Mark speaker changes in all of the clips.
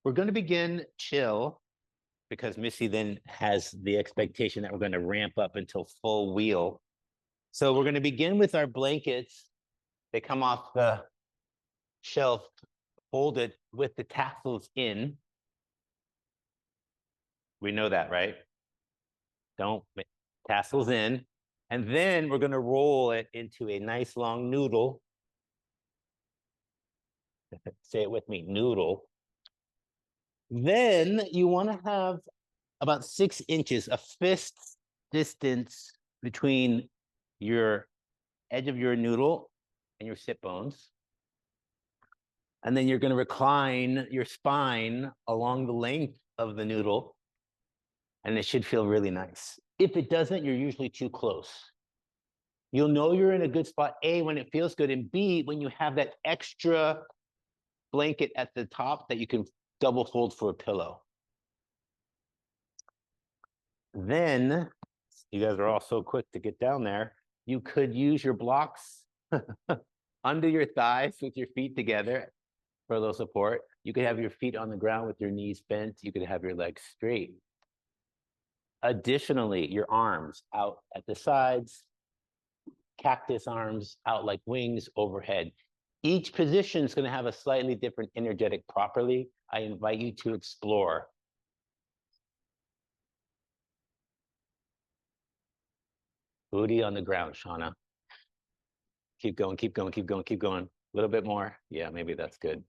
Speaker 1: We're going to begin chill because Missy then has the expectation that we're going to ramp up until full wheel. So we're going to begin with our blankets. They come off the shelf folded with the tassels in. We know that, right? Don't tassels in. And then we're going to roll it into a nice long noodle. Say it with me, noodle. Then you want to have about 6 inches, a fist distance between your edge of your noodle and your sit bones. And then you're going to recline your spine along the length of the noodle, and it should feel really nice. If it doesn't, you're usually too close. You'll know you're in a good spot, A, when it feels good, and B, when you have that extra blanket at the top that you can double fold for a pillow. Then, you guys are all so quick to get down there, you could use your blocks under your thighs with your feet together for a little support. You could have your feet on the ground with your knees bent. You could have your legs straight. Additionally, your arms out at the sides, cactus arms out like wings overhead. Each position is going to have a slightly different energetic properly. I invite you to explore. Booty on the ground, Shauna. Keep going, keep going, keep going, keep going. A little bit more. Yeah, maybe that's good.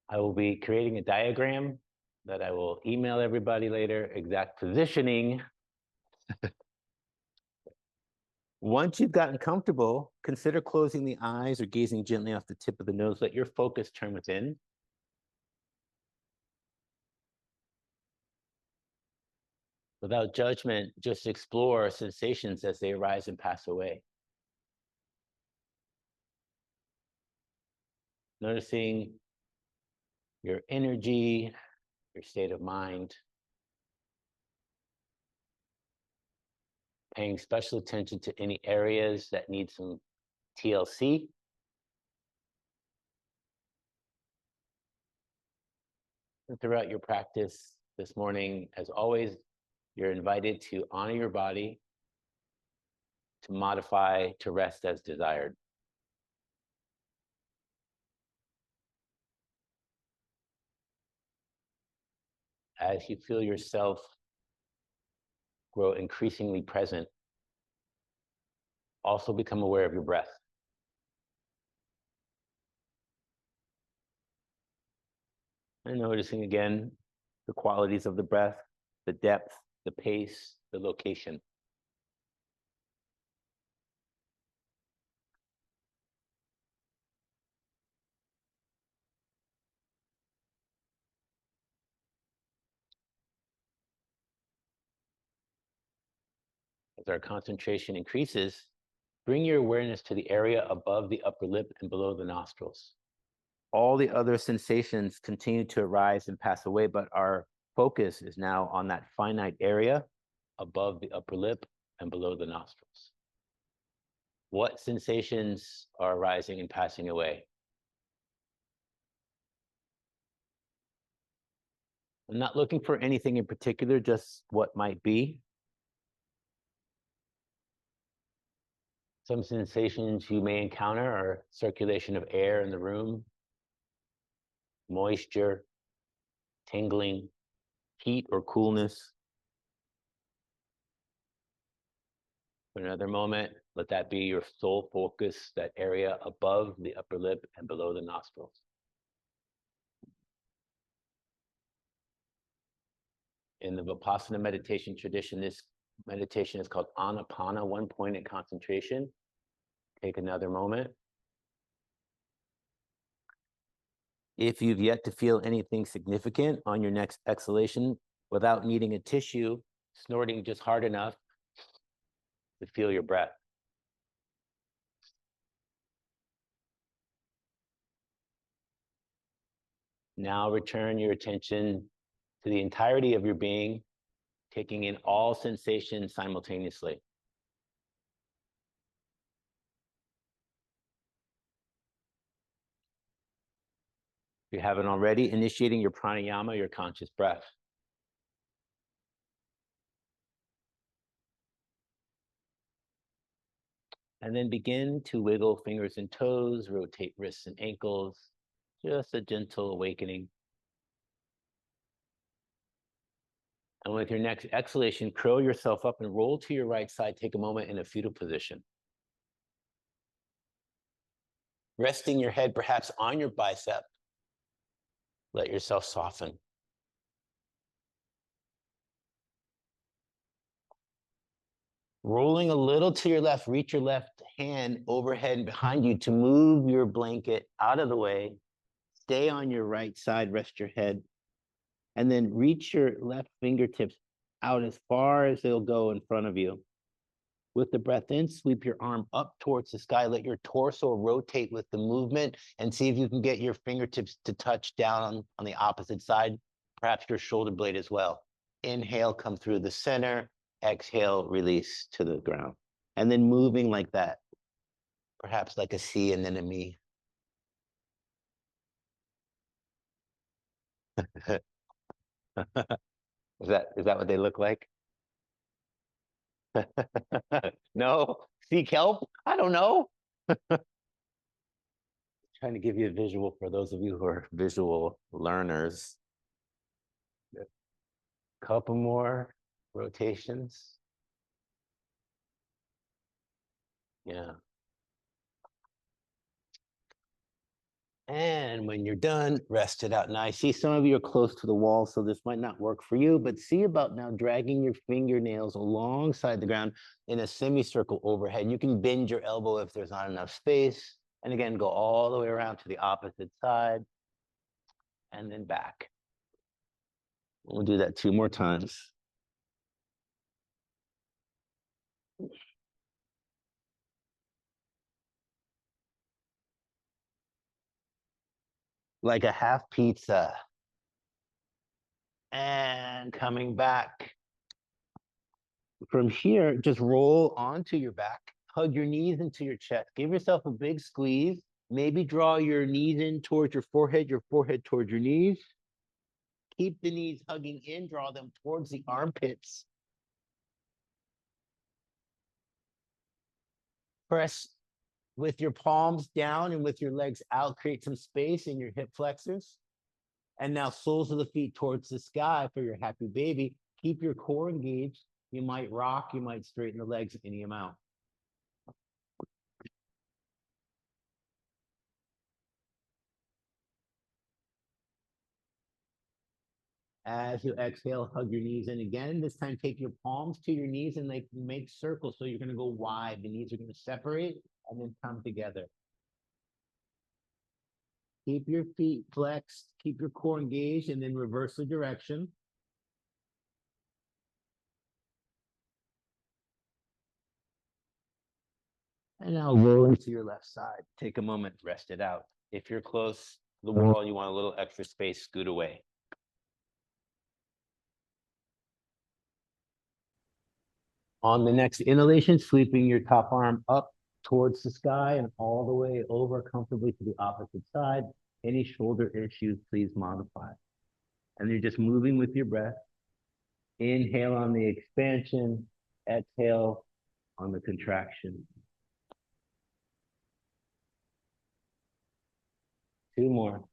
Speaker 1: I will be creating a diagram that I will email everybody later, exact positioning. Once you've gotten comfortable, consider closing the eyes or gazing gently off the tip of the nose. Let your focus turn within. Without judgment, just explore sensations as they arise and pass away. Noticing your energy, your state of mind. Paying special attention to any areas that need some TLC. And throughout your practice this morning, as always, you're invited to honor your body, to modify, to rest as desired. As you feel yourself grow increasingly present, also become aware of your breath. And noticing again the qualities of the breath, the depth, the pace, the location. As our concentration increases, bring your awareness to the area above the upper lip and below the nostrils. All the other sensations continue to arise and pass away, but our focus is now on that finite area above the upper lip and below the nostrils. What sensations are arising and passing away? I'm not looking for anything in particular, just what might be. Some sensations you may encounter are circulation of air in the room, moisture, tingling, heat or coolness. For another moment, let that be your sole focus, that area above the upper lip and below the nostrils. In the Vipassana meditation tradition, this meditation is called Anapana, one-pointed concentration. Take another moment. If you've yet to feel anything significant on your next exhalation, without needing a tissue, snorting just hard enough to feel your breath. Now return your attention to the entirety of your being, taking in all sensations simultaneously. you haven't already, initiating your pranayama, your conscious breath. And then begin to wiggle fingers and toes, rotate wrists and ankles, just a gentle awakening. And with your next exhalation, curl yourself up and roll to your right side. Take a moment in a fetal position. Resting your head perhaps on your bicep. Let yourself soften. Rolling a little to your left, reach your left hand overhead and behind you to move your blanket out of the way. Stay on your right side, rest your head, and then reach your left fingertips out as far as they'll go in front of you. With the breath in, sweep your arm up towards the sky. Let your torso rotate with the movement and see if you can get your fingertips to touch down on the opposite side, perhaps your shoulder blade as well. Inhale, come through the center. Exhale, release to the ground. And then moving like that, perhaps like a C and then a me. Is that what they look like? No? Seek help? I don't know. Trying to give you a visual for those of you who are visual learners. Couple more rotations. Yeah. And when you're done, rest it out. Now, I see some of you are close to the wall, so this might not work for you, but see about now dragging your fingernails alongside the ground in a semicircle overhead. You can bend your elbow if there's not enough space. And again, go all the way around to the opposite side and then back. We'll do that 2 more times. Like a half pizza. And coming back. From here, just roll onto your back, hug your knees into your chest, give yourself a big squeeze, maybe draw your knees in towards your forehead towards your knees. Keep the knees hugging in, draw them towards the armpits. Press with your palms down and with your legs out, create some space in your hip flexors. And now soles of the feet towards the sky for your happy baby. Keep your core engaged. You might rock, you might straighten the legs any amount. As you exhale, hug your knees in again. This time, take your palms to your knees and like make circles. So you're going to go wide. The knees are going to separate and then come together. Keep your feet flexed. Keep your core engaged and then reverse the direction. And now roll into your left side. Take a moment, rest it out. If you're close to the wall, you want a little extra space, scoot away. On the next inhalation, sweeping your top arm up towards the sky and all the way over comfortably to the opposite side. Any shoulder issues, please modify. And you're just moving with your breath. Inhale on the expansion, exhale on the contraction. 2 more.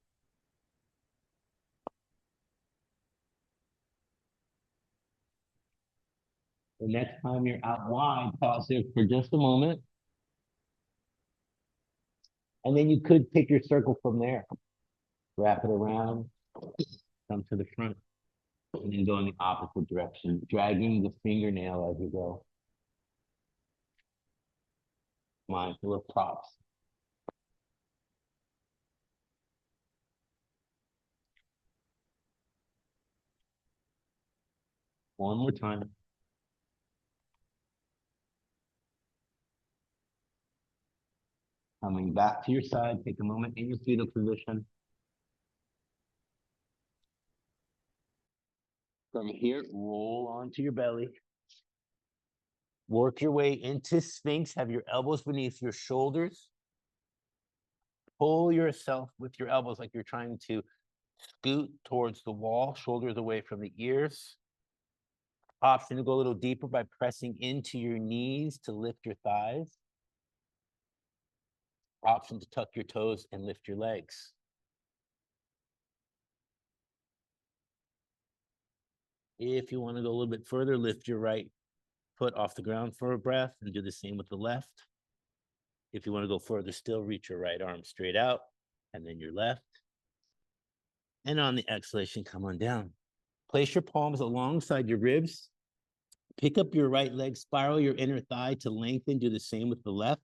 Speaker 1: The next time you're out wide, pause there for just a moment. And then you could pick your circle from there. Wrap it around, come to the front, and then go in the opposite direction, dragging the fingernail as you go. Mindful of props. One more time. Coming back to your side, take a moment in your fetal position. From here, roll onto your belly. Work your way into Sphinx. Have your elbows beneath your shoulders. pull yourself with your elbows like you're trying to scoot towards the wall, shoulders away from the ears. Option to go a little deeper by pressing into your knees to lift your thighs. Option to tuck your toes and lift your legs. If you want to go a little bit further, lift your right foot off the ground for a breath and do the same with the left. If you want to go further still, reach your right arm straight out and then your left. And on the exhalation, come on down. Place your palms alongside your ribs. Pick up your right leg, spiral your inner thigh to lengthen. Do the same with the left.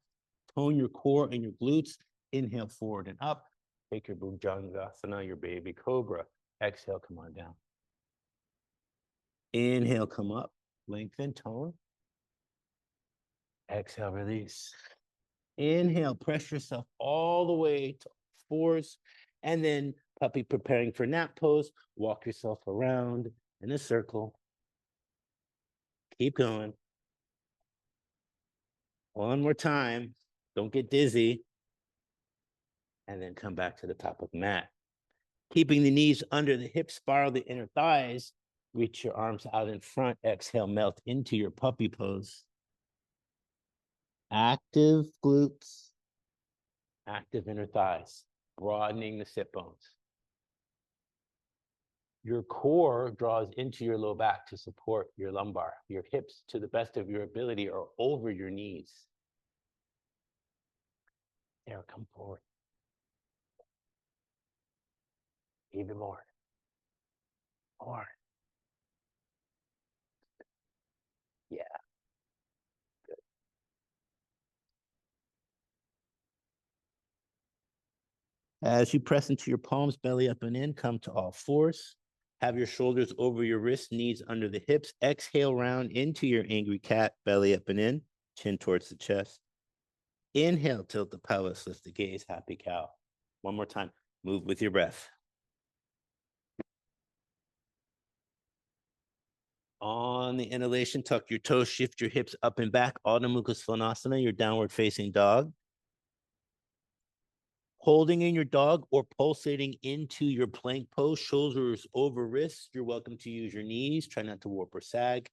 Speaker 1: Tone your core and your glutes. Inhale forward and up. Take your Bhujangasana, your baby cobra. Exhale, come on down. Inhale, come up. Lengthen, tone. Exhale, release. Inhale, press yourself all the way to fours. And then puppy preparing for nap pose. Walk yourself around in a circle. Keep going. One more time. Don't get dizzy. And then come back to the top of the mat. Keeping the knees under the hips, spiral the inner thighs. Reach your arms out in front. Exhale, melt into your puppy pose. Active glutes, active inner thighs, broadening the sit bones. Your core draws into your low back to support your lumbar. Your hips, to the best of your ability, are over your knees. There, come forward. Even more. More. Yeah. Good. As you press into your palms, belly up and in, come to all fours. Have your shoulders over your wrists, knees under the hips. Exhale, round into your angry cat, belly up and in, chin towards the chest. Inhale, tilt the pelvis, lift the gaze, happy cow. One more time, move with your breath. On the inhalation, tuck your toes, shift your hips up and back. Adho Mukha Svanasana, your downward facing dog. Holding in your dog or pulsating into your plank pose, shoulders over wrists. You're welcome to use your knees. Try not to warp or sag.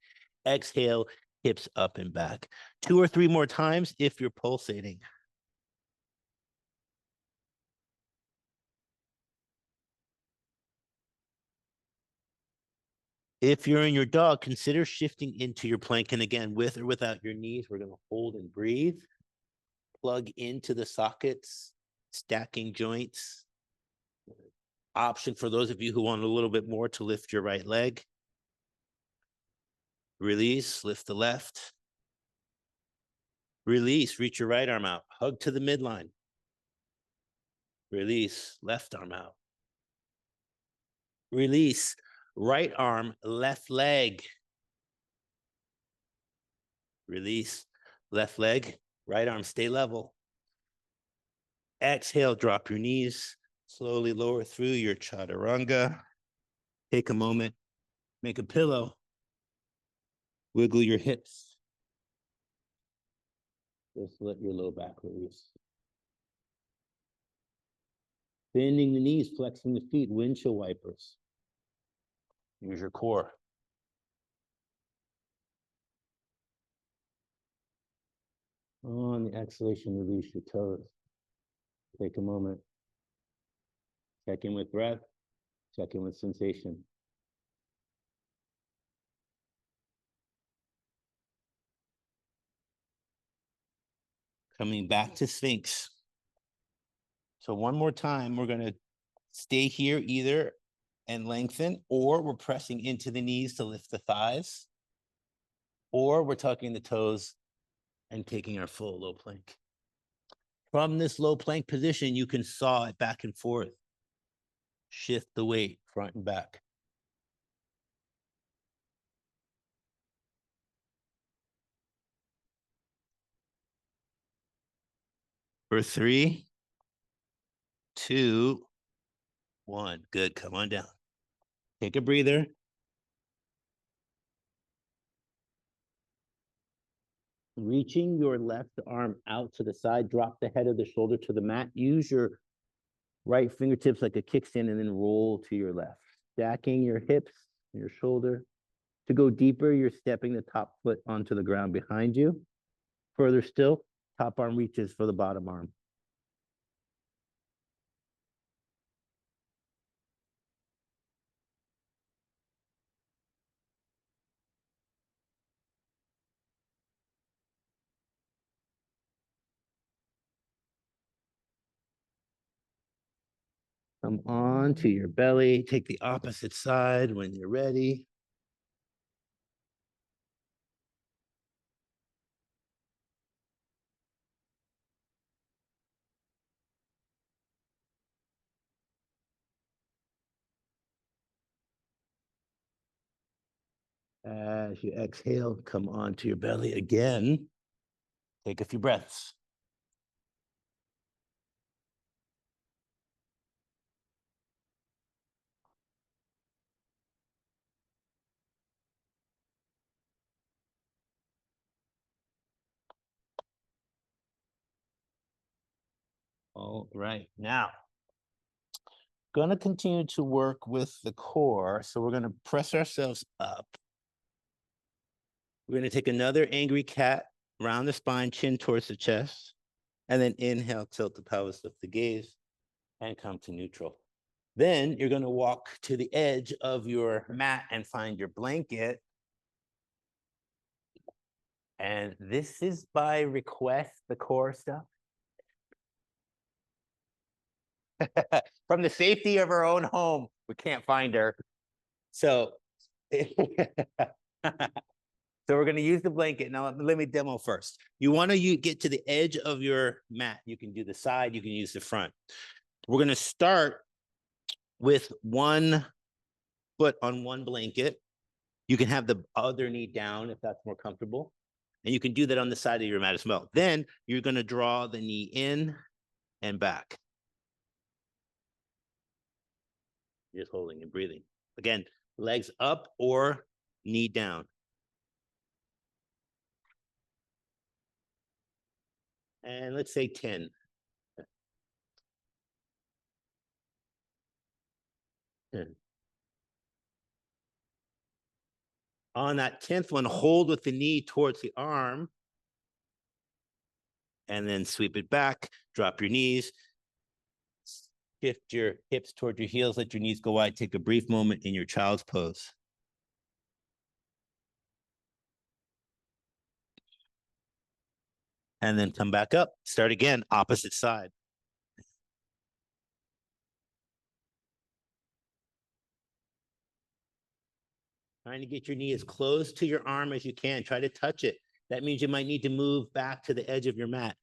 Speaker 1: Exhale, hips up and back. 2 or 3 more times if you're pulsating. If you're in your dog, consider shifting into your plank. And again, with or without your knees, we're going to hold and breathe. Plug into the sockets, stacking joints. Option for those of you who want a little bit more to lift your right leg. Release, lift the left. Release, reach your right arm out. Hug to the midline. Release, left arm out. Release, right arm, left leg. Release, left leg, right arm, stay level. Exhale, drop your knees. Slowly lower through your chaturanga. Take a moment, make a pillow. Wiggle your hips. Just let your low back release. Bending the knees, flexing the feet, windshield wipers. Use your core. On the exhalation, release your toes. Take a moment. Check in with breath. Check in with sensation. Coming back to Sphinx. So one more time, we're going to stay here either and lengthen, or we're pressing into the knees to lift the thighs, or we're tucking the toes and taking our full low plank. From this low plank position, you can saw it back and forth. Shift the weight front and back. For 3, 2, 1. Good. Come on down. Take a breather. Reaching your left arm out to the side, drop the head of the shoulder to the mat. Use your Right fingertips like a kickstand and then roll to your left. Stacking your hips, your shoulder. To go deeper, you're stepping the top foot onto the ground behind you. Further still, top arm reaches for the bottom arm. Come on to your belly. Take the opposite side when you're ready. As you exhale, come onto your belly again. Take a few breaths. All right. Now, going to continue to work with the core. So we're going to press ourselves up. We're going to take another angry cat, round the spine, chin towards the chest. And then inhale, tilt the pelvis, lift the gaze, and come to neutral. Then you're going to walk to the edge of your mat and find your blanket. And this is by request, the core stuff. From the safety of our own home, we can't find her. So, so we're going to use the blanket. Now, let me demo first. You want to get to the edge of your mat. You can do the side, you can use the front. We're going to start with one foot on one blanket. You can have the other knee down if that's more comfortable. And you can do that on the side of your mat as well. Then you're going to draw the knee in and back. Just holding and breathing. Again, legs up or knee down. And let's say 10. 10. On that 10th one, hold with the knee towards the arm. And then sweep it back, drop your knees, shift your hips toward your heels, let your knees go wide, take a brief moment in your child's pose. And then come back up, start again, opposite side. Trying to get your knee as close to your arm as you can. Try to touch it. That means you might need to move back to the edge of your mat.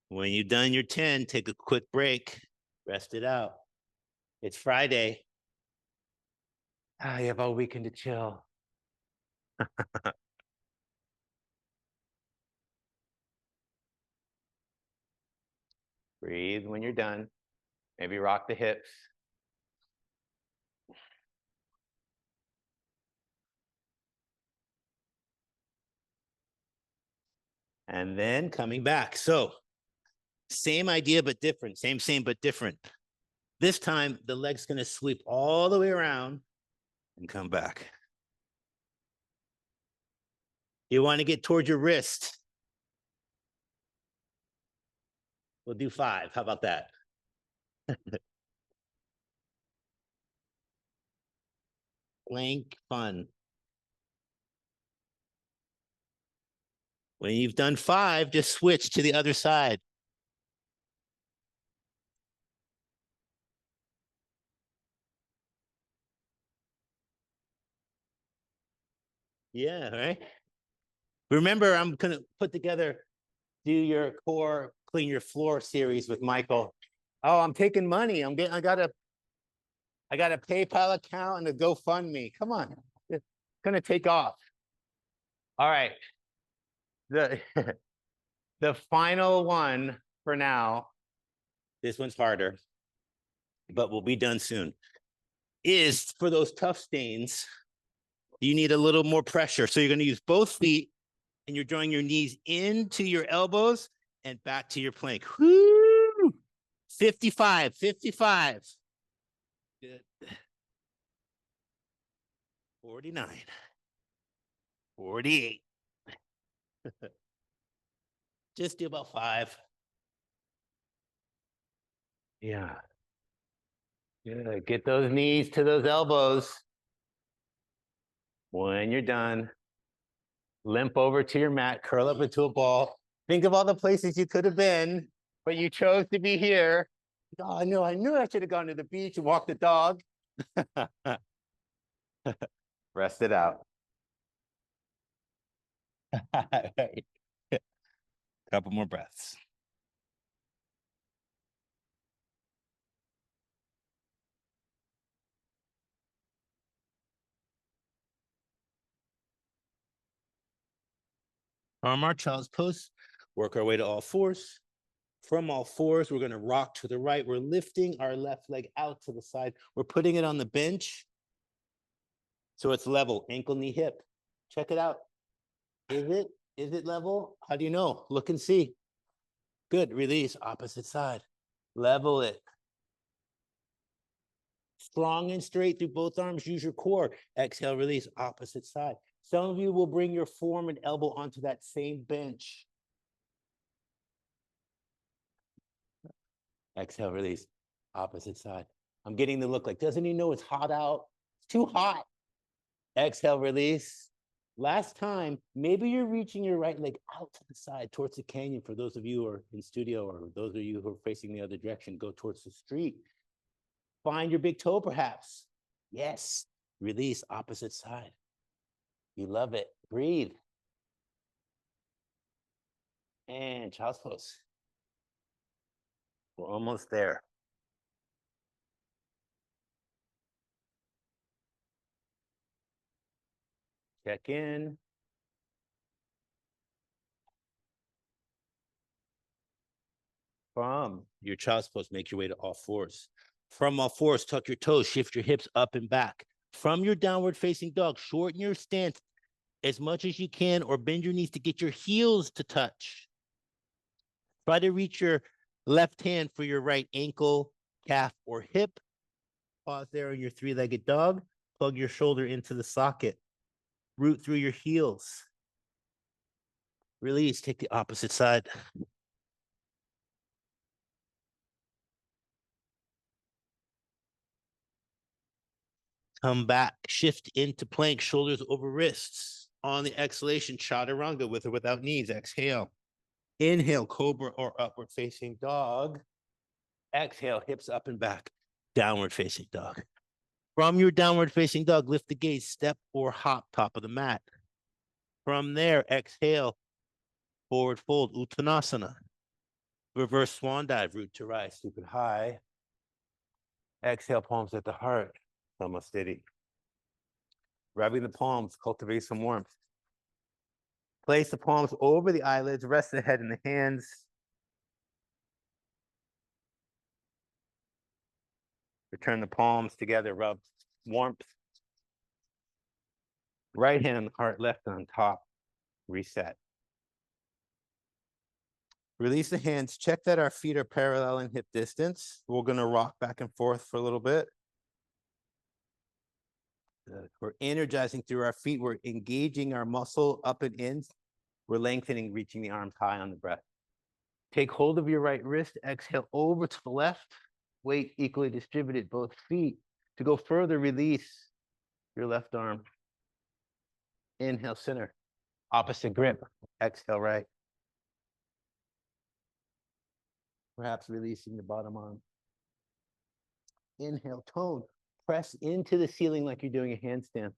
Speaker 1: When you've done your 10, take a quick break, rest it out. It's Friday. You have all weekend to chill. Breathe when you're done. Maybe rock the hips. And then coming back. So same idea, but different. Same, but different. This time, the leg's going to sweep all the way around and come back. You want to get towards your wrist. We'll do 5. How about that? Plank fun. When you've done 5, just switch to the other side. Yeah, right? Remember, I'm going to put together Do Your Core, Clean Your Floor series with Michael. Oh, I'm taking money. I got a PayPal account and a GoFundMe. Come on. It's going to take off. All right. The the final one for now. This one's harder, but we'll be done soon. is for those tough stains, you need a little more pressure. So you're going to use both feet and you're drawing your knees into your elbows and back to your plank. Woo! 55, 55. Good. 49, 48. Just do about 5. Yeah. Yeah. Get those knees to those elbows. When you're done, limp over to your mat, curl up into a ball. Think of all the places you could have been, but you chose to be here. Oh, I knew I should have gone to the beach and walked the dog. Rest it out. Couple more breaths. Arm our child's pose. Work our way to all fours. From all fours, we're going to rock to the right. We're lifting our left leg out to the side. We're putting it on the bench so it's level, ankle, knee, hip. Check it out. Is it level? How do you know? Look and see. Good. Release. Opposite side. Level it. Strong and straight through both arms. Use your core. Exhale, release. Opposite side. Some of you will bring your forearm and elbow onto that same bench. Exhale, release. Opposite side. I'm getting the look like, doesn't he know it's hot out? It's too hot. Exhale, release. Last time, maybe you're reaching your right leg out to the side towards the canyon. For those of you who are in studio or those of you who are facing the other direction, go towards the street. Find your big toe, perhaps. Yes. Release, opposite side. You love it. Breathe. And child's pose. We're almost there. Check in. From your child's pose, make your way to all fours. From all fours, tuck your toes, shift your hips up and back. From your downward facing dog, shorten your stance as much as you can or bend your knees to get your heels to touch. Try to reach your left hand for your right ankle, calf, or hip. Pause there on your three-legged dog. Plug your shoulder into the socket. Root through your heels. Release, take the opposite side. Come back, shift into plank, shoulders over wrists. On the exhalation, chaturanga with or without knees. Exhale. Inhale, cobra or upward facing dog. Exhale, hips up and back, downward facing dog. From your downward facing dog, lift the gaze, step or hop, top of the mat. From there, exhale, forward fold, Uttanasana. Reverse swan dive, root to rise, stupid high. Exhale, palms at the heart, Namaste. Rubbing the palms, cultivate some warmth. Place the palms over the eyelids, rest the head in the hands. Return the palms together, rub warmth. Right hand on the heart, left on top, reset. Release the hands, check that our feet are parallel in hip distance. We're gonna rock back and forth for a little bit. We're energizing through our feet. We're engaging our muscle up and in. We're lengthening, reaching the arms high on the breath. Take hold of your right wrist, exhale over to the left. Weight equally distributed, both feet. To go further, release your left arm. Inhale, center. Opposite grip. Exhale, right. Perhaps releasing the bottom arm. Inhale, tone. Press into the ceiling like you're doing a handstand.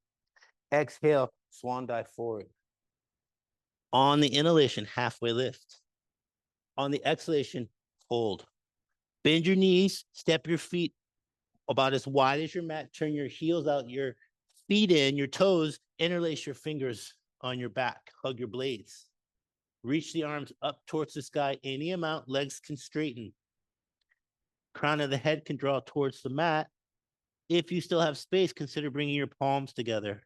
Speaker 1: Exhale, swan dive forward. On the inhalation, halfway lift. On the exhalation, hold. Bend your knees, step your feet about as wide as your mat, turn your heels out, your feet in, your toes, interlace your fingers on your back, hug your blades. Reach the arms up towards the sky, any amount, legs can straighten. Crown of the head can draw towards the mat. If you still have space, consider bringing your palms together.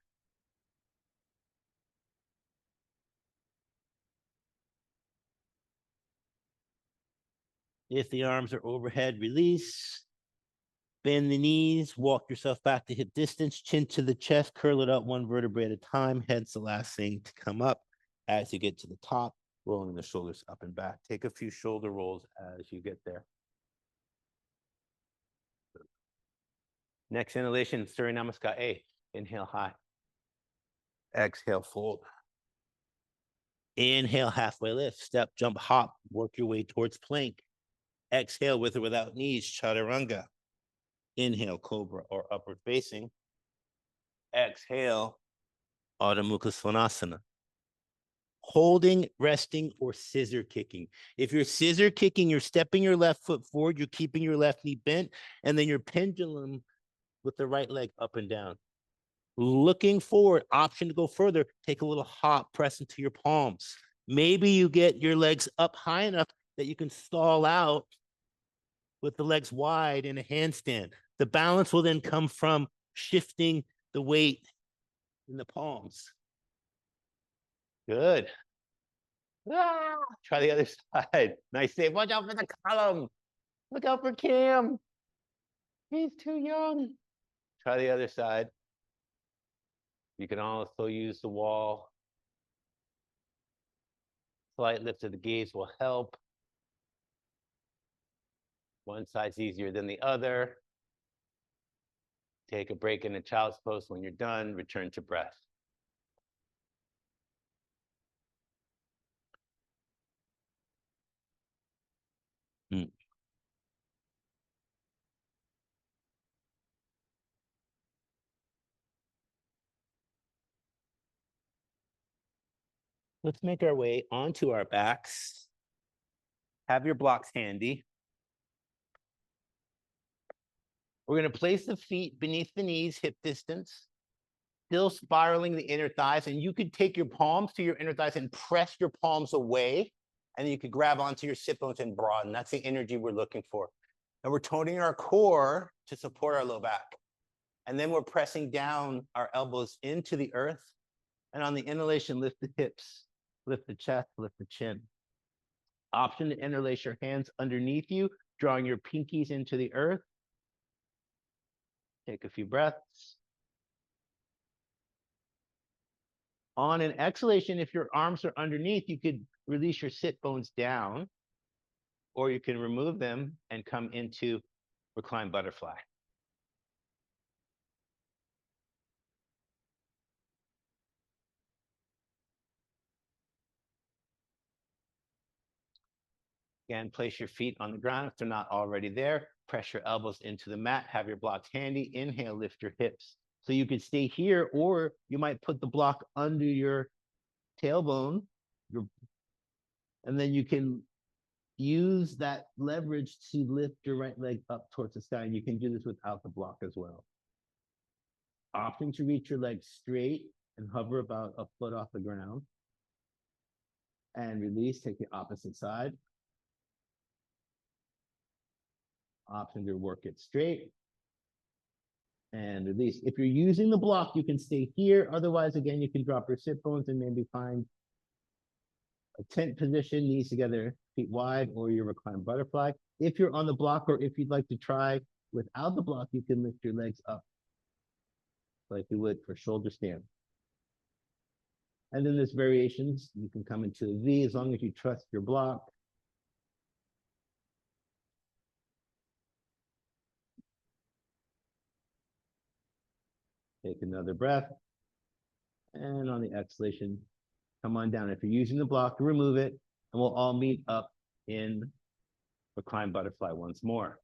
Speaker 1: If the arms are overhead, release. Bend the knees, walk yourself back to hip distance, chin to the chest, curl it up one vertebrae at a time. Head's the last thing to come up. As you get to the top, rolling the shoulders up and back. Take a few shoulder rolls as you get there. Next inhalation, Surya Namaskar A. Inhale high. Exhale, fold. Inhale, halfway lift. Step, jump, hop. Work your way towards plank. Exhale, with or without knees, chaturanga. Inhale, cobra or upward facing. Exhale, Ardha Mukha Svanasana. Holding, resting, or scissor kicking. If you're scissor kicking, you're stepping your left foot forward, you're keeping your left knee bent, and then you're pendulum with the right leg up and down. Looking forward, option to go further, take a little hop, press into your palms. Maybe you get your legs up high enough that you can stall out with the legs wide in a handstand. The balance will then come from shifting the weight in the palms. Good. Ah, try the other side. Nice save. Watch out for the column. Look out for Cam. He's too young. Try the other side. You can also use the wall. Slight lift of the gaze will help. One side's easier than the other. Take a break in the child's pose. When you're done, return to breath. Mm. Let's make our way onto our backs. Have your blocks handy. We're going to place the feet beneath the knees, hip distance, still spiraling the inner thighs. And you could take your palms to your inner thighs and press your palms away. And you could grab onto your sit bones and broaden. That's the energy we're looking for. And we're toning our core to support our low back. And then we're pressing down our elbows into the earth. And on the inhalation, lift the hips, lift the chest, lift the chin. Option to interlace your hands underneath you, drawing your pinkies into the earth. Take a few breaths. On an exhalation, if your arms are underneath, you could release your sit bones down, or you can remove them and come into reclined butterfly. Again, place your feet on the ground if they're not already there. Press your elbows into the mat. Have your blocks handy. Inhale, lift your hips. So you could stay here, or you might put the block under your tailbone, and then you can use that leverage to lift your right leg up towards the sky. And you can do this without the block as well. Opting to reach your legs straight and hover about a foot off the ground. And release, take the opposite side. Option to work it straight and release. If you're using the block, you can stay here. Otherwise, again, you can drop your sit bones and maybe find a tent position, knees together, feet wide, or your reclined butterfly. If you're on the block, or if you'd like to try without the block, you can lift your legs up like you would for shoulder stand. And then there's variations. You can come into a V as long as you trust your block. Take another breath. And on the exhalation, come on down. If you're using the block, remove it, and we'll all meet up in reclined butterfly once more.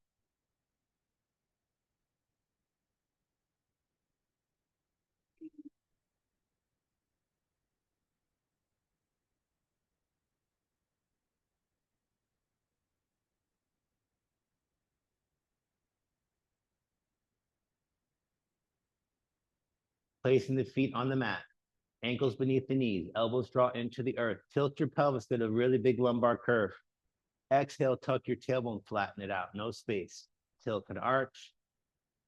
Speaker 1: Placing the feet on the mat, ankles beneath the knees, elbows draw into the earth. Tilt your pelvis, get a really big lumbar curve. Exhale, tuck your tailbone, flatten it out, no space. Tilt and arch.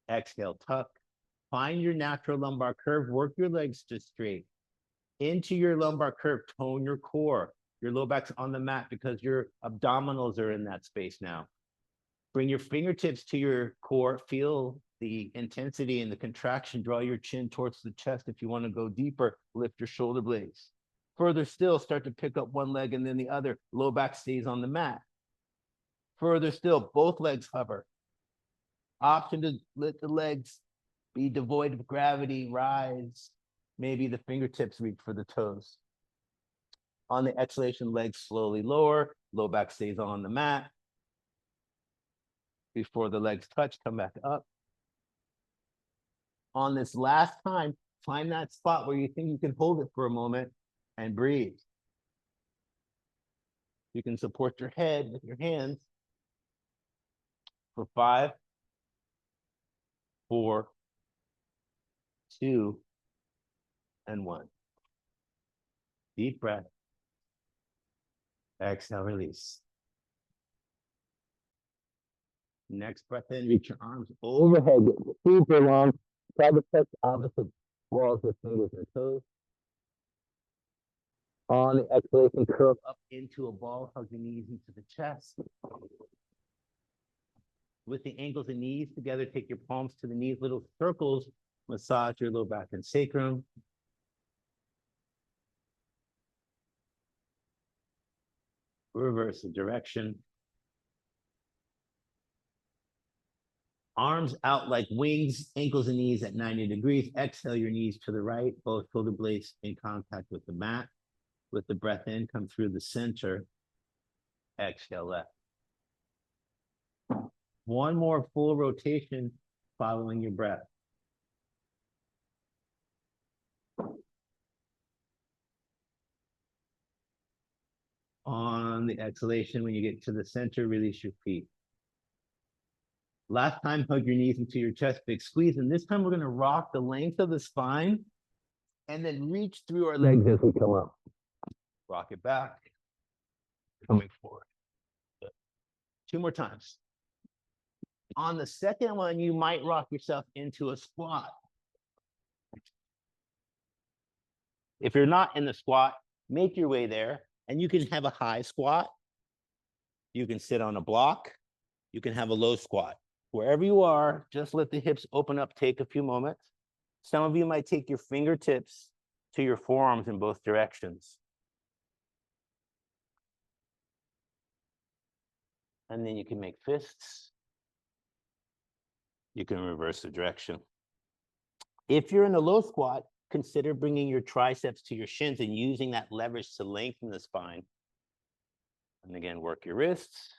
Speaker 1: Exhale, tuck. Find your natural lumbar curve. Work your legs to straight. Into your lumbar curve, tone your core. Your low back's on the mat because your abdominals are in that space now. Bring your fingertips to your core. Feel the intensity and the contraction. Draw your chin towards the chest. If you want to go deeper, lift your shoulder blades. Further still, start to pick up one leg and then the other. Low back stays on the mat. Further still, both legs hover. Option to let the legs be devoid of gravity, rise. Maybe the fingertips reach for the toes. On the exhalation, legs slowly lower. Low back stays on the mat. Before the legs touch, come back up. On this last time, find that spot where you think you can hold it for a moment and breathe. You can support your head with your hands for 5, 4, 2, and 1. Deep breath. Exhale, release. Next breath in, reach your arms overhead, get super long. Try to touch opposite walls with fingers and toes. On the exhalation, curl up into a ball, hug the knees into the chest. With the ankles and knees together, take your palms to the knees, little circles, massage your low back and sacrum. Reverse the direction. Arms out like wings, ankles and knees at 90 degrees. Exhale your knees to the right, both shoulder blades in contact with the mat. With the breath in, come through the center. Exhale left. One more full rotation following your breath. On the exhalation, when you get to the center, release your feet. Last time, hug your knees into your chest, big squeeze. And this time we're going to rock the length of the spine and then reach through our legs as we come up. Rock it back, coming forward. Good. 2 more times. On the second one, you might rock yourself into a squat. If you're not in the squat, make your way there. And you can have a high squat. You can sit on a block. You can have a low squat. Wherever you are, just let the hips open up, take a few moments. Some of you might take your fingertips to your forearms in both directions. And then you can make fists. You can reverse the direction. If you're in a low squat, consider bringing your triceps to your shins and using that leverage to lengthen the spine. And again, work your wrists.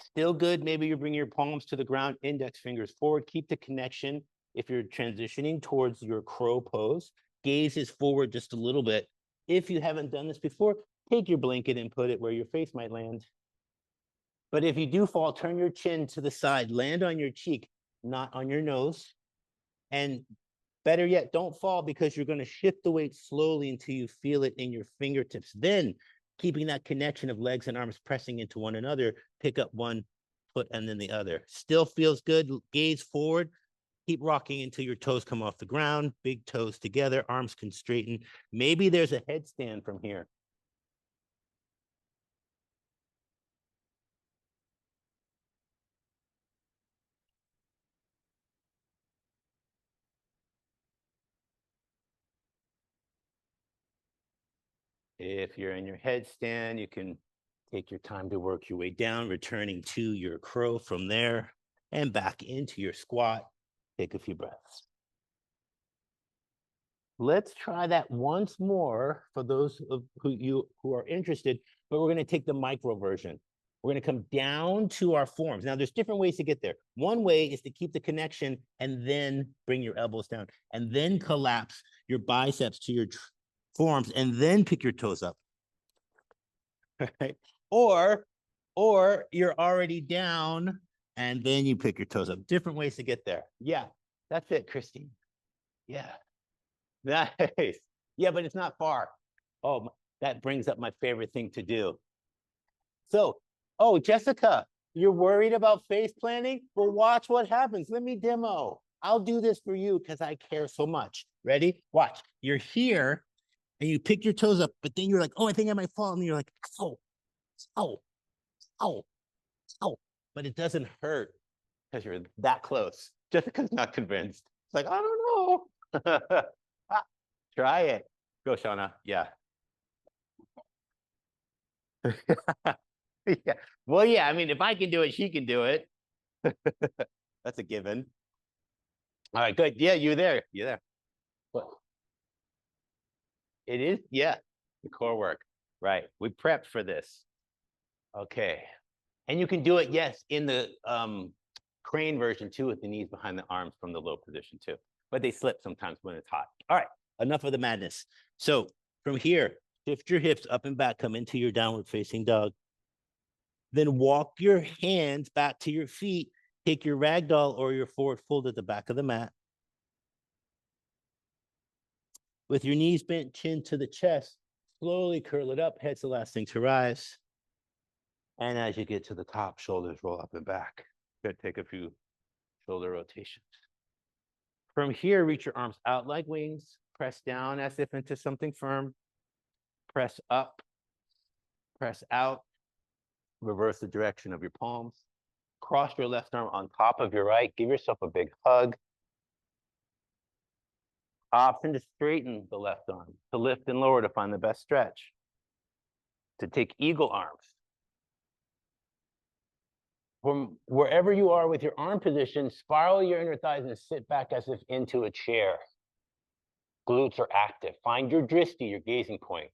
Speaker 1: Still good, maybe you bring your palms to the ground, index fingers forward. Keep the connection if you're transitioning towards your crow pose. Gaze is forward just a little bit. If you haven't done this before, take your blanket and put it where your face might land. But if you do fall, turn your chin to the side, land on your cheek, not on your nose. And better yet, don't fall because you're going to shift the weight slowly until you feel it in your fingertips. Then, keeping that connection of legs and arms pressing into one another, pick up one foot and then the other. Still feels good. Gaze forward. Keep rocking until your toes come off the ground. Big toes together. Arms can straighten. Maybe there's a headstand from here. If you're in your headstand, you can take your time to work your way down, returning to your crow from there and back into your squat. Take a few breaths. Let's try that once more for those of who are interested, but we're going to take the micro version. We're going to come down to our forearms. Now, there's different ways to get there. One way is to keep the connection and then bring your elbows down and then collapse your biceps to your forearms and then pick your toes up. Right? Or you're already down and then you pick your toes up. Different ways to get there. Yeah, that's it, Christine. Yeah. Nice. Yeah, but it's not far. Oh, that brings up my favorite thing to do. So, oh, Jessica, You're worried about face planting? Well, watch what happens. Let me demo. I'll do this for you because I care so much. Ready? Watch. You're here and you pick your toes up, but then you're like, oh, I think I might fall. And you're like, oh, oh, oh, oh. But it doesn't hurt because you're that close. Just because not convinced. It's like, I don't know. Try it. Go, Shauna. Yeah. Yeah. Well, yeah. I mean, if I can do it, she can do it. That's a given. All right, good. Yeah, you're there. You're there. Well, it is, yeah, the core work. Right. We prepped for this. Okay. And you can do it, yes, in the crane version too, with the knees behind the arms from the low position too. But they slip sometimes when it's hot. All right, enough of the madness. So from here, shift your hips up and back, come into your downward facing dog. Then walk your hands back to your feet. Take your ragdoll or your forward fold at the back of the mat. With your knees bent, chin to the chest, slowly curl it up. Head's the last thing to rise. And as you get to the top, shoulders roll up and back. Good, take a few shoulder rotations. From here, reach your arms out like wings. Press down as if into something firm. Press up, press out. Reverse the direction of your palms. Cross your left arm on top of your right. Give yourself a big hug. Option to straighten the left arm, to lift and lower to find the best stretch. To take eagle arms. From wherever you are with your arm position, spiral your inner thighs and sit back as if into a chair. Glutes are active. Find your drishti, your gazing point.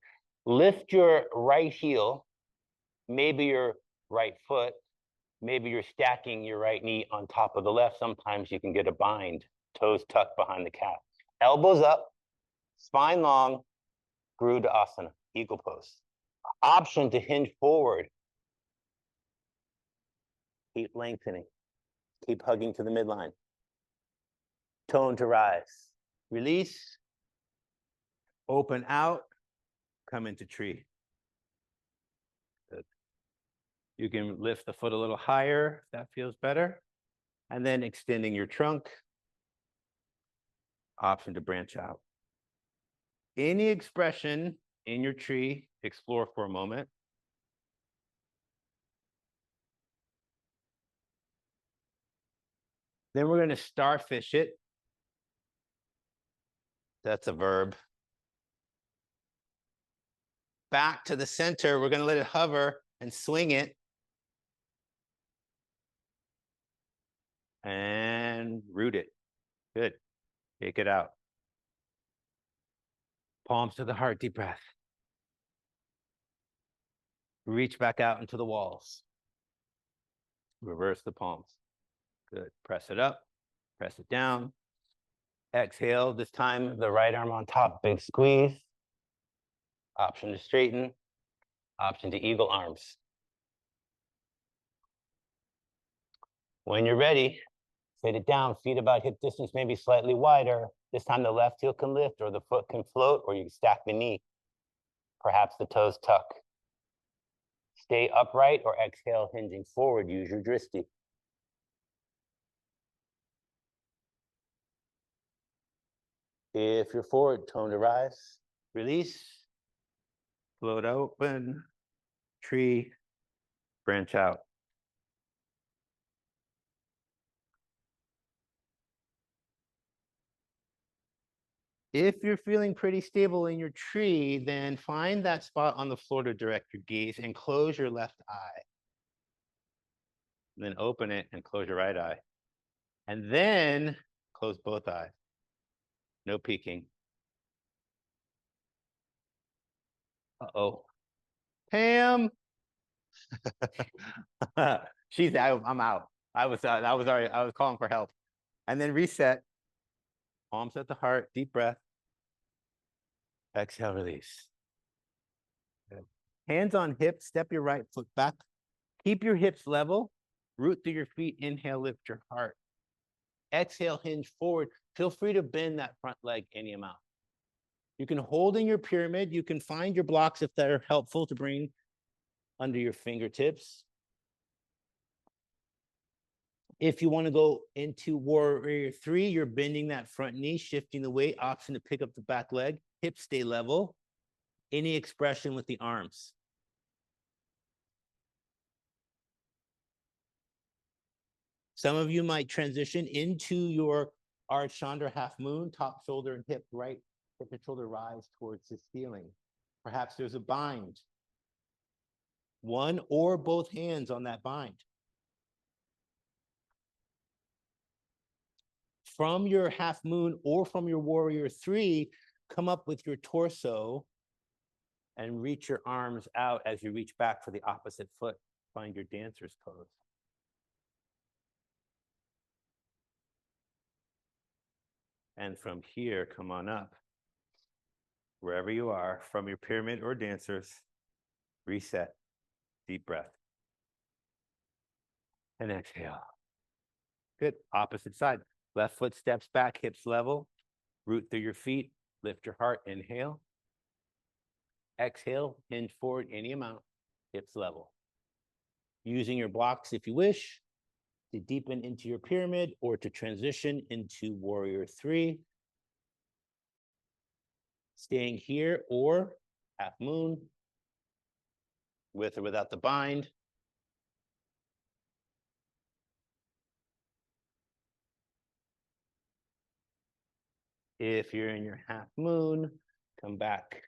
Speaker 1: Lift your right heel, maybe your right foot, maybe you're stacking your right knee on top of the left. Sometimes you can get a bind, toes tucked behind the calf. Elbows up, spine long, Garudasana, eagle pose. Option to hinge forward. Keep lengthening. Keep hugging to the midline. Tone to rise. Release. Open out. Come into tree. Good. You can lift the foot a little higher if that feels better. And then extending your trunk. Option to branch out. Any expression in your tree, explore for a moment. Then we're going to starfish it. That's a verb. Back to the center. We're going to let it hover and swing it. And root it. Good. Take it out. Palms to the heart, deep breath. Reach back out into the walls. Reverse the palms. Good. Press it up. Press it down. Exhale. This time, the right arm on top. Big squeeze. Option to straighten. Option to eagle arms. When you're ready, sit it down. Feet about hip distance, maybe slightly wider. This time, the left heel can lift, or the foot can float, or you can stack the knee. Perhaps the toes tuck. Stay upright or exhale, hinging forward. Use your drishti. If you're forward, tone to rise. Release. Float open. Tree. Branch out. If you're feeling pretty stable in your tree, then find that spot on the floor to direct your gaze and close your left eye. Then open it and close your right eye. And then close both eyes. No peeking. Uh-oh. Pam. She's out. I'm out. I was calling for help. And then reset. Palms at the heart. Deep breath. Exhale, release. Good. Hands on hips. Step your right foot back. Keep your hips level. Root through your feet. Inhale, lift your heart. Exhale, hinge forward. Feel free to bend that front leg any amount. You can hold in your pyramid. You can find your blocks if they're helpful to bring under your fingertips. If you want to go into warrior three, you're bending that front knee, shifting the weight, option to pick up the back leg, hips stay level, any expression with the arms. Some of you might transition into your Ardha Chandra half moon, top shoulder and hip right, hip and shoulder rise towards the ceiling. Perhaps there's a bind. One or both hands on that bind. From your half moon or from your warrior three, come up with your torso and reach your arms out as you reach back for the opposite foot. Find your dancer's pose. And from here, come on up. Wherever you are, from your pyramid or dancers, reset, deep breath. And exhale. Good, opposite side. Left foot steps back, hips level, root through your feet, lift your heart, inhale. Exhale, hinge forward any amount, hips level. Using your blocks if you wish, to deepen into your pyramid or to transition into warrior three. Staying here or half moon, with or without the bind. If you're in your half moon, come back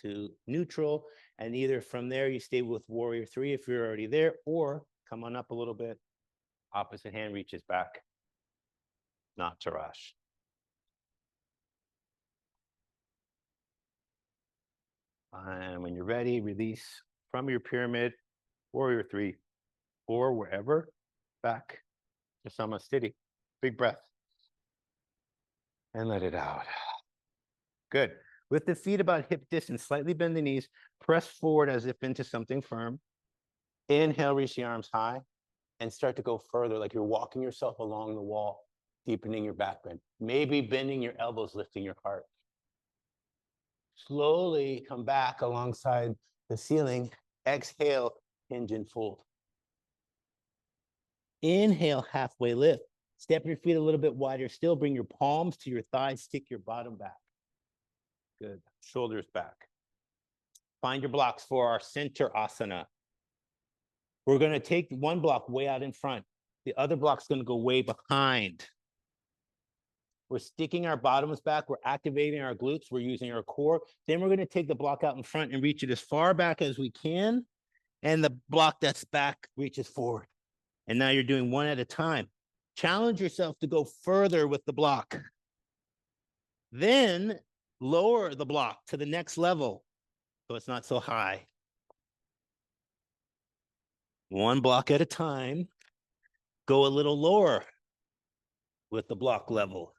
Speaker 1: to neutral, and either from there you stay with warrior three if you're already there, or come on up a little bit, opposite hand reaches back, not to rush. And when you're ready, release from your pyramid, warrior three, or wherever, back to Samasthiti. Big breath. And let it out. Good. With the feet about hip distance, slightly bend the knees, press forward as if into something firm. Inhale, reach the arms high, and start to go further, like you're walking yourself along the wall, deepening your back bend. Maybe bending your elbows, lifting your heart. Slowly come back alongside the ceiling. Exhale, hinge and fold. Inhale, halfway lift. Step your feet a little bit wider still. Bring your palms to your thighs. Stick your bottom back. Good. Shoulders back. Find your blocks for our center asana. We're going to take one block way out in front. The other block's going to go way behind. We're sticking our bottoms back. We're activating our glutes. We're using our core. Then we're going to take the block out in front and reach it as far back as we can. And the block that's back reaches forward. And now you're doing one at a time. Challenge yourself to go further with the block. Then lower the block to the next level so it's not so high. One block at a time. Go a little lower with the block level.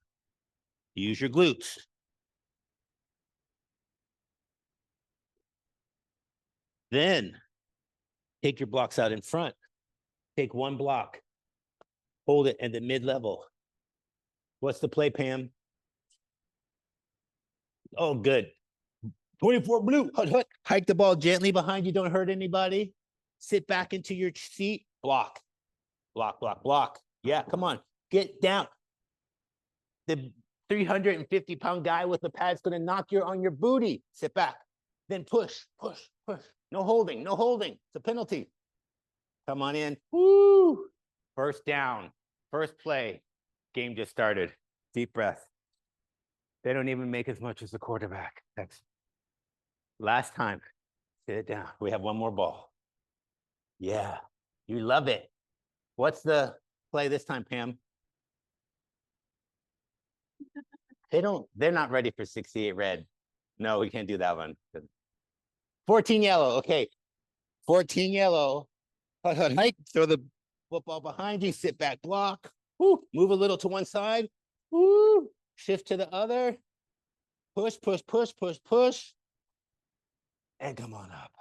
Speaker 1: Use your glutes. Then take your blocks out in front. Take one block. Hold it at the mid-level. What's the play, Pam? Oh, good. 24 blue. Hike the ball gently behind you. Don't hurt anybody. Sit back into your seat. Block. Block, block, block. Yeah, come on. Get down. The 350-pound guy with the pad's going to knock you on your booty. Sit back. Then push, push, push. No holding, no holding. It's a penalty. Come on in. Woo! First down. First play. Game just started. Deep breath. They don't even make as much as the quarterback. That's last time. Sit down. We have one more ball. Yeah, you love it. What's the play this time, Pam? They're not ready for 68 red. No, we can't do that one. 14 yellow. Okay. 14 yellow. Hike, throw the football behind you, sit back, block. Woo, move a little to one side. Woo, shift to the other. Push, push, push, push, push. And come on up.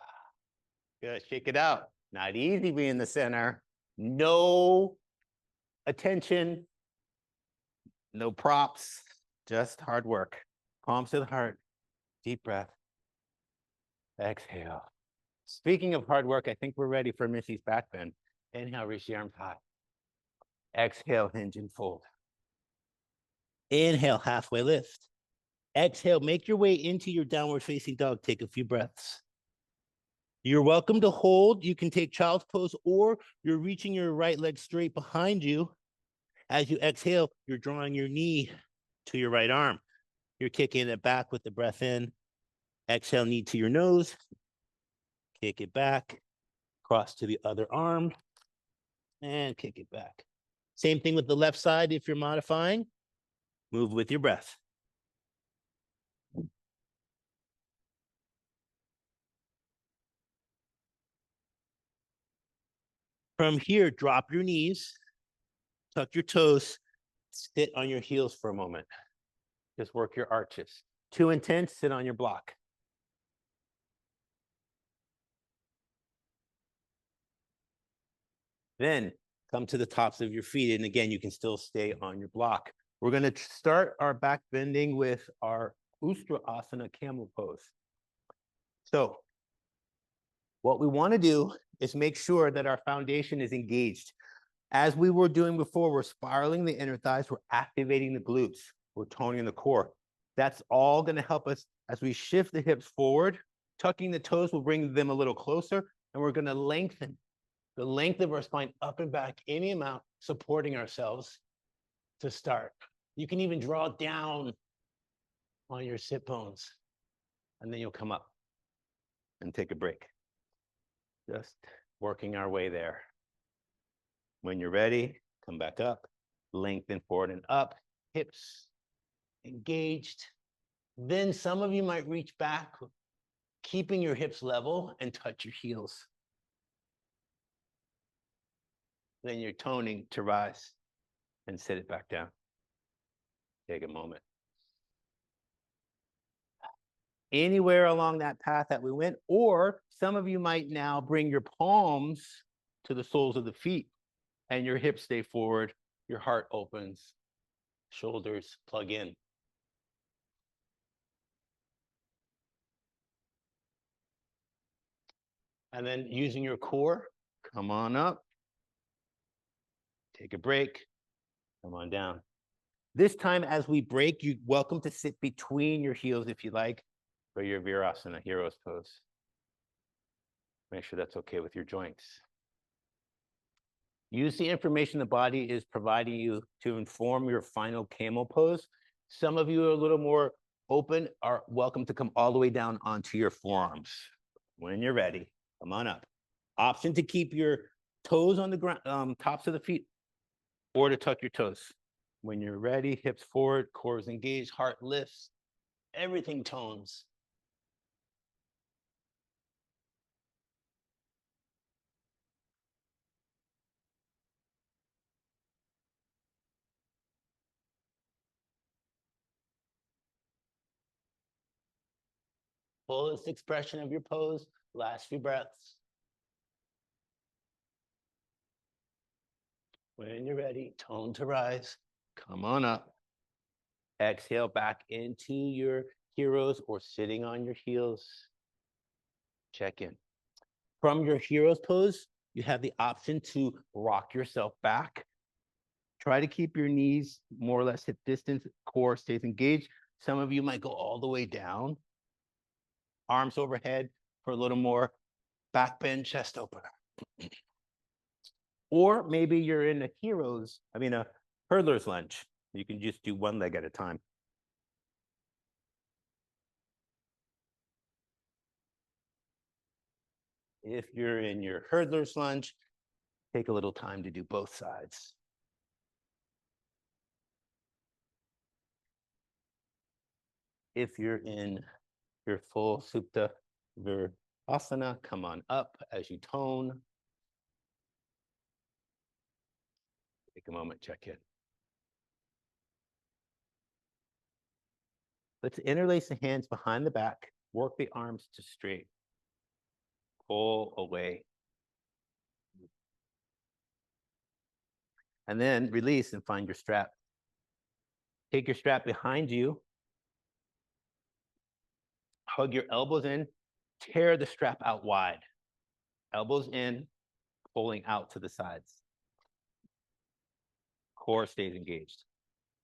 Speaker 1: Good, shake it out. Not easy being in the center. No attention, no props, just hard work. Palms to the heart, deep breath. Exhale. Speaking of hard work, I think we're ready for Missy's back bend. Inhale, reach the arms high. Exhale, hinge and fold. Inhale, halfway lift. Exhale, make your way into your downward facing dog. Take a few breaths. You're welcome to hold. You can take child's pose, or you're reaching your right leg straight behind you. As you exhale, you're drawing your knee to your right arm. You're kicking it back with the breath in. Exhale, knee to your nose. Kick it back. Cross to the other arm. And kick it back. Same thing with the left side if you're modifying. Move with your breath. From here, drop your knees, tuck your toes, sit on your heels for a moment. Just work your arches. Too intense, sit on your block. Then come to the tops of your feet. And again, you can still stay on your block. We're going to start our back bending with our Ustrasana camel pose. So what we want to do is make sure that our foundation is engaged. As we were doing before, we're spiraling the inner thighs, we're activating the glutes, we're toning the core. That's all going to help us as we shift the hips forward. Tucking the toes will bring them a little closer, and we're going to lengthen the length of our spine up and back any amount, supporting ourselves to start. You can even draw down on your sit bones, and then you'll come up and take a break. Just working our way there. When you're ready, come back up, lengthen forward and up, hips engaged. Then some of you might reach back, keeping your hips level, and touch your heels. Then you're toning to rise and sit it back down. Take a moment. Anywhere along that path that we went, or some of you might now bring your palms to the soles of the feet and your hips stay forward, your heart opens, shoulders plug in. And then using your core, come on up, take a break, come on down. This time as we break, you're welcome to sit between your heels if you like for your Virasana hero's pose. Make sure that's okay with your joints. Use the information the body is providing you to inform your final camel pose. Some of you are a little more open, are welcome to come all the way down onto your forearms. When you're ready, come on up. Option to keep your toes on the ground, tops of the feet, or to tuck your toes. When you're ready, hips forward, core is engaged, heart lifts, everything tones. Fullest expression of your pose, last few breaths. When you're ready, tone to rise, come on up. Exhale back into your heroes or sitting on your heels. Check in. From your heroes pose, you have the option to rock yourself back. Try to keep your knees more or less hip distance, core stays engaged. Some of you might go all the way down. Arms overhead for a little more back bend, chest opener. Or maybe you're in a hurdler's lunge. You can just do one leg at a time. If you're in your hurdler's lunge, take a little time to do both sides. If you're in your full Supta Virasana, come on up as you tone. Take a moment, check in. Let's interlace the hands behind the back, work the arms to straight. Pull away. And then release and find your strap. Take your strap behind you. Hug your elbows in. Tear the strap out wide. Elbows in, pulling out to the sides. core stays engaged.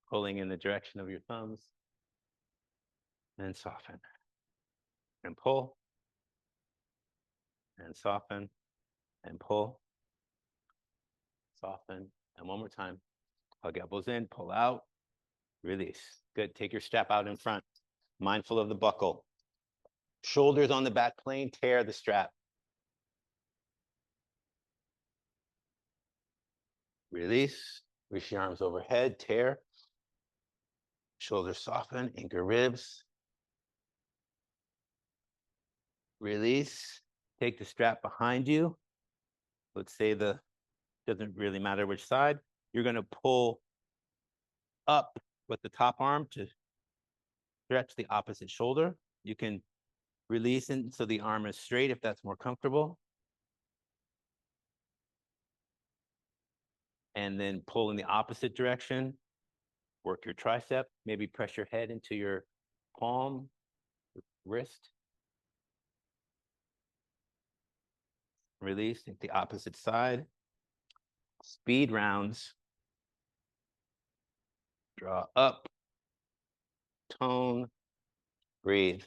Speaker 1: Pulling in the direction of your thumbs. And soften. And pull. And soften. And pull. Soften. And one more time. Hug elbows in, pull out, release. Good. Take your strap out in front. Mindful of the buckle. Shoulders on the back plane, tear the strap. Release. Reach your arms overhead, tear. Shoulders soften, anchor ribs. Release. Take the strap behind you. Let's say doesn't really matter which side. You're going to pull up with the top arm to stretch the opposite shoulder. You can release it so the arm is straight if that's more comfortable. And then pull in the opposite direction. Work your tricep. Maybe press your head into your palm, wrist. Release, take the opposite side. Speed rounds. Draw up. Tone. Breathe.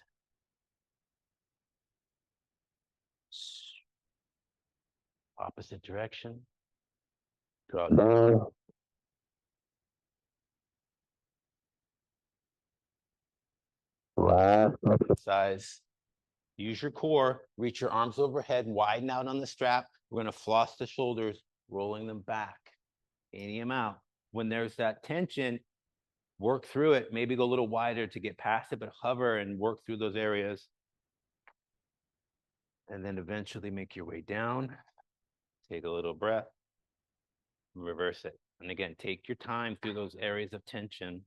Speaker 1: Opposite direction. Draw down. Last exercise. Use your core. Reach your arms overhead. Widen out on the strap. We're going to floss the shoulders, rolling them back. Any amount. When there's that tension, work through it. Maybe go a little wider to get past it, but hover and work through those areas. And then eventually make your way down. Take a little breath. Reverse it. And again, take your time through those areas of tension.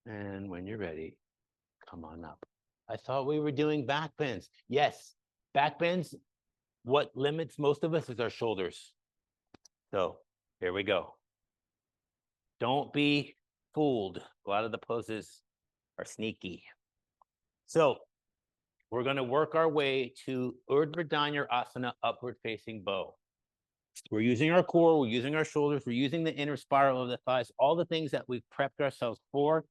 Speaker 1: And when you're ready, come on up. I thought we were doing back bends. Yes, back bends, what limits most of us is our shoulders. So here we go. Don't be fooled. A lot of the poses are sneaky. So we're going to work our way to Urdhva Dhyana Asana, upward facing bow. We're using our core, we're using our shoulders, we're using the inner spiral of the thighs, all the things that we've prepped ourselves for.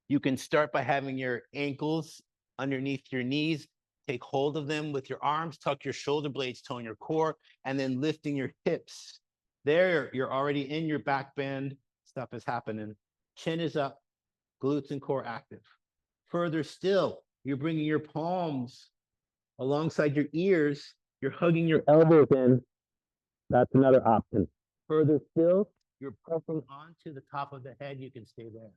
Speaker 1: You can start by having your ankles underneath your knees, take hold of them with your arms, tuck your shoulder blades, tone your core, and then lifting your hips. There, you're already in your back bend. Stuff is happening. Chin is up, glutes and core active. Further still, you're bringing your palms alongside your ears. You're hugging your elbows in. That's another option. Further still, you're pressing onto the top of the head. You can stay there.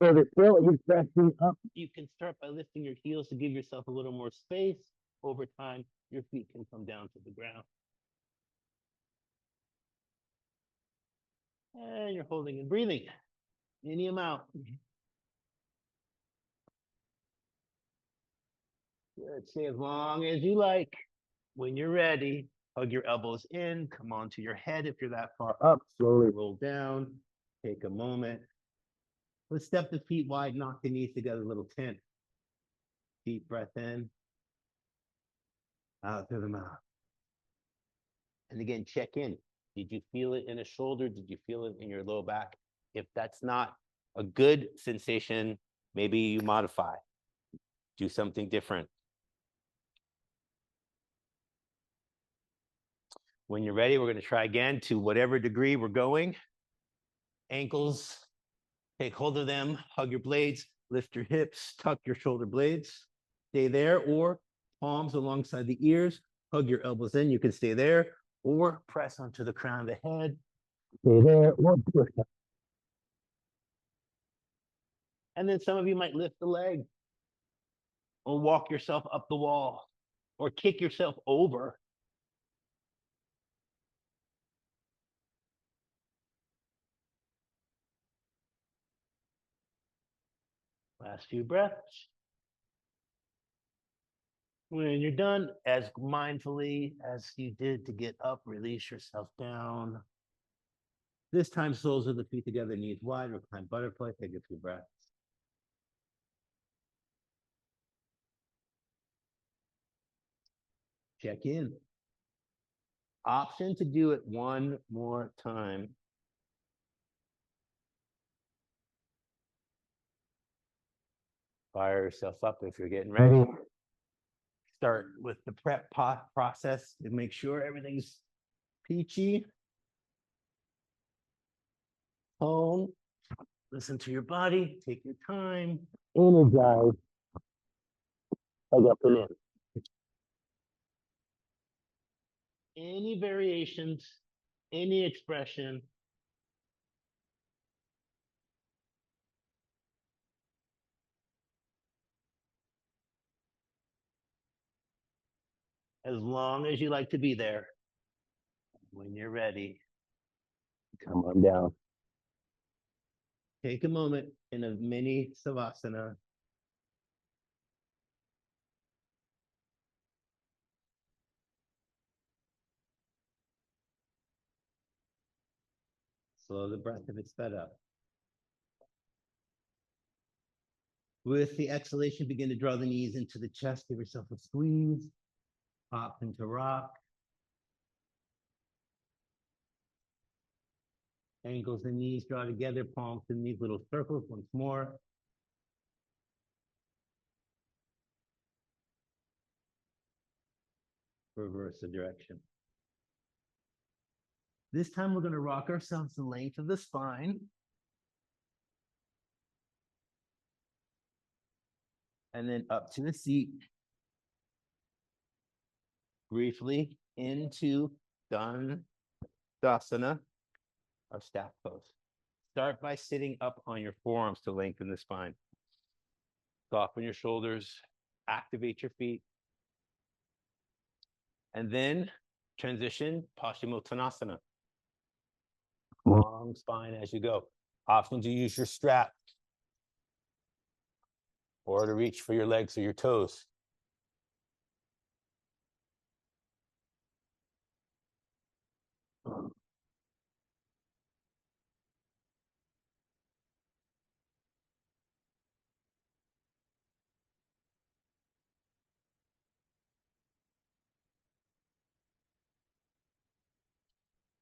Speaker 1: Further still, you're pressing up. You can start by lifting your heels to give yourself a little more space. Over time, your feet can come down to the ground. And you're holding and breathing. Any amount. Good. Stay as long as you like. When you're ready, hug your elbows in, come onto your head if you're that far up, slowly roll down, take a moment. Let's step the feet wide, knock the knees together, a little 10. Deep breath in, out through the mouth. And again, check in. Did you feel it in a shoulder? Did you feel it in your low back? If that's not a good sensation, maybe you modify. Do something different. When you're ready, we're going to try again to whatever degree we're going. Ankles, take hold of them, hug your blades, lift your hips, tuck your shoulder blades, stay there, or palms alongside the ears, hug your elbows in, you can stay there, or press onto the crown of the head, stay there, or push up. And then some of you might lift the leg, or walk yourself up the wall, or kick yourself over. Last few breaths. When you're done, as mindfully as you did to get up, release yourself down. This time, soles of the feet together, knees wide, recline butterfly, take a few breaths. Check in. Option to do it one more time. Fire yourself up if you're getting ready. Start with the prep process to make sure everything's peachy. Tone. Listen to your body. Take your time. Energize. Hug up and in. Any variations, any expression. As long as you like to be there. When you're ready, come on down. Take a moment in a mini savasana. Slow the breath if it's sped up. With the exhalation, begin to draw the knees into the chest. Give yourself a squeeze. Pop into rock. Ankles and knees draw together. Palms and knees, little circles once more. Reverse the direction. This time we're going to rock ourselves the length of the spine. And then up to the seat. Briefly into Dandasana, our staff pose. Start by sitting up on your forearms to lengthen the spine. Soften your shoulders, activate your feet. And then transition Paschimottanasana. Long spine as you go. Option to use your strap or to reach for your legs or your toes.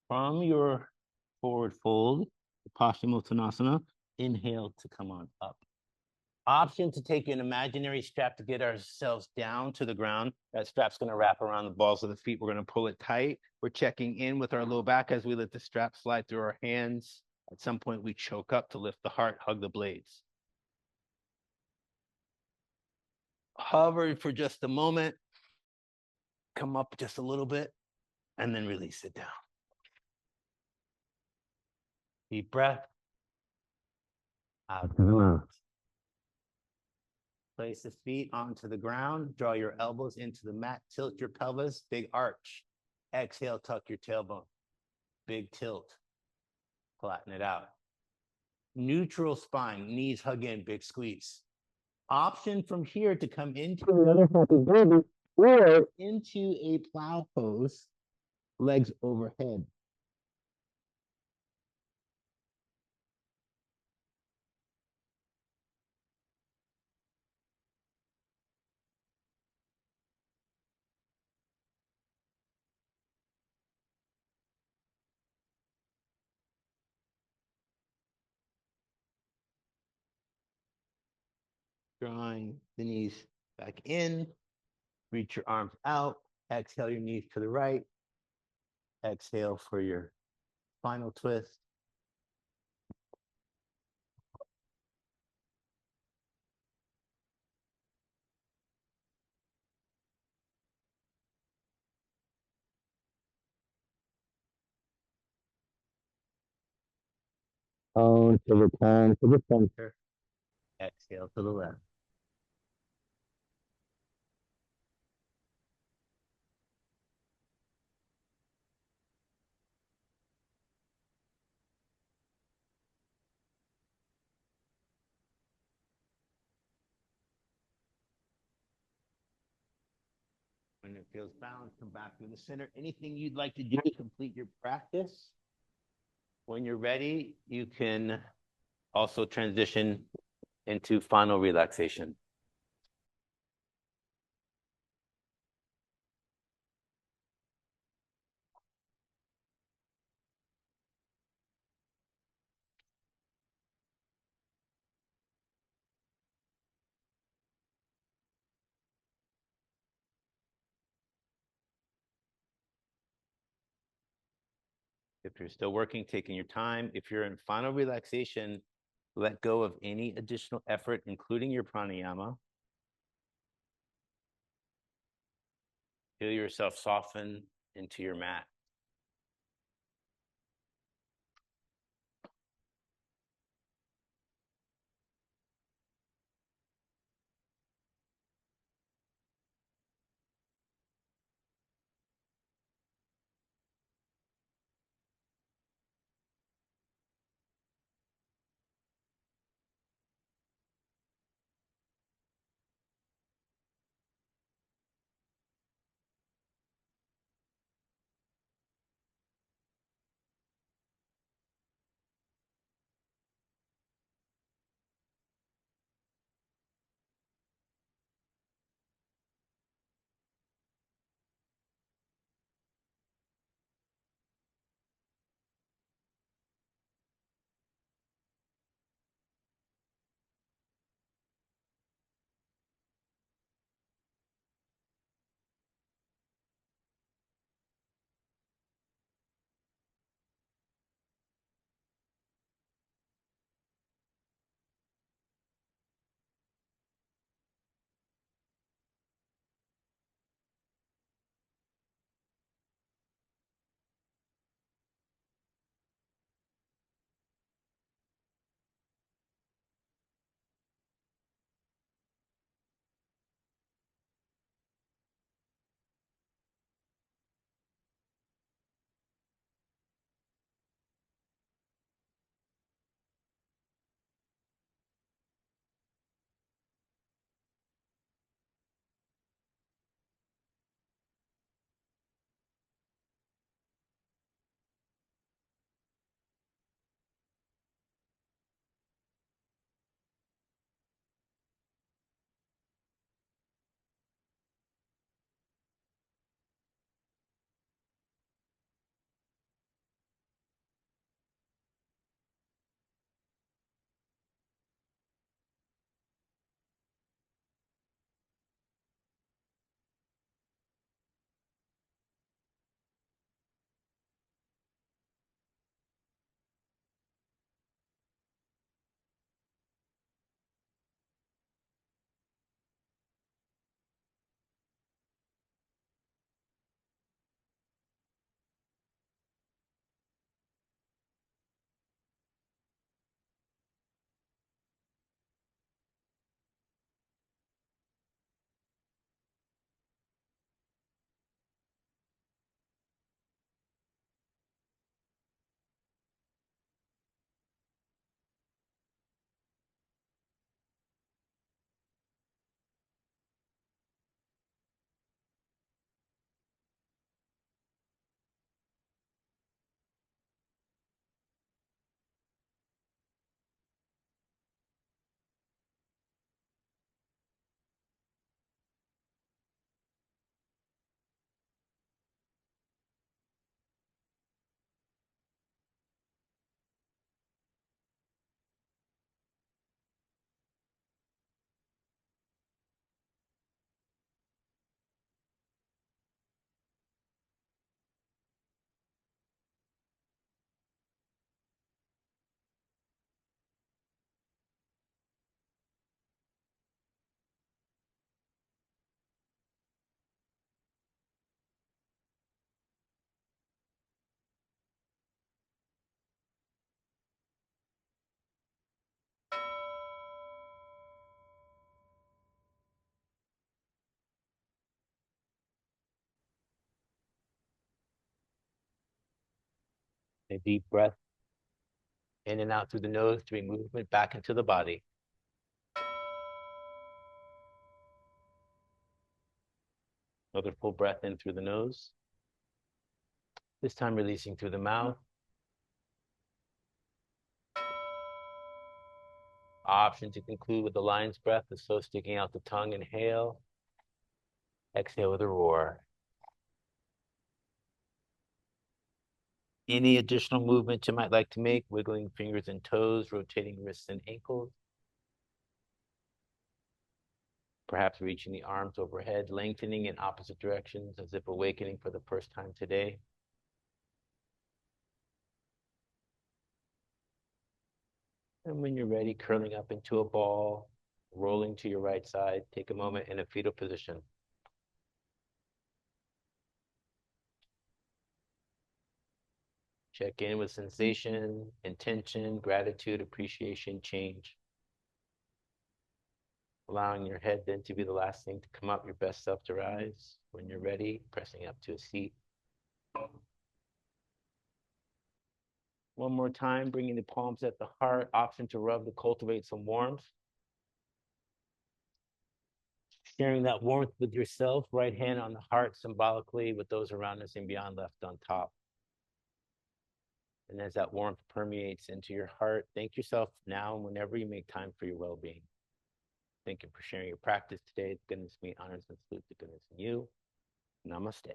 Speaker 1: From your forward fold, Paschimottanasana, inhale to come on up. Option to take an imaginary strap to get ourselves down to the ground. That strap's going to wrap around the balls of the feet. We're going to pull it tight. We're checking in with our low back as we let the strap slide through our hands. At some point, we choke up to lift the heart, hug the blades. Hover for just a moment. Come up just a little bit, and then release it down. Deep breath. Out through the mouth. Place the feet onto the ground. Draw your elbows into the mat. Tilt your pelvis. Big arch. Exhale, tuck your tailbone. Big tilt. Flatten it out. Neutral spine. Knees hug in. Big squeeze. Option from here to come into another happy baby or into a plow pose. Legs overhead. Drawing the knees back in. Reach your arms out. Exhale your knees to the right. Exhale for your final twist. Tone to return to the center. Exhale to the left. When it feels balanced, come back to the center. Anything you'd like to do to complete your practice? When you're ready, you can also transition into final relaxation. If you're still working, taking your time. If you're in final relaxation, let go of any additional effort, including your pranayama. Feel yourself soften into your mat. A deep breath in and out through the nose to bring movement back into the body. Another full breath in through the nose. This time releasing through the mouth. Option to conclude with the lion's breath, the slow sticking out the tongue. Inhale. Exhale with a roar. Any additional movement you might like to make, wiggling fingers and toes, rotating wrists and ankles. Perhaps reaching the arms overhead, lengthening in opposite directions as if awakening for the first time today. And when you're ready, curling up into a ball, rolling to your right side, take a moment in a fetal position. Check in with sensation, intention, gratitude, appreciation, change. Allowing your head then to be the last thing to come up, your best self to rise. When you're ready, pressing up to a seat. One more time, bringing the palms at the heart, option to rub to cultivate some warmth. Sharing that warmth with yourself, right hand on the heart symbolically, with those around us and beyond left on top. And as that warmth permeates into your heart, thank yourself now and whenever you make time for your well-being. Thank you for sharing your practice today. The goodness in me honors and salutes the goodness in you. Namaste.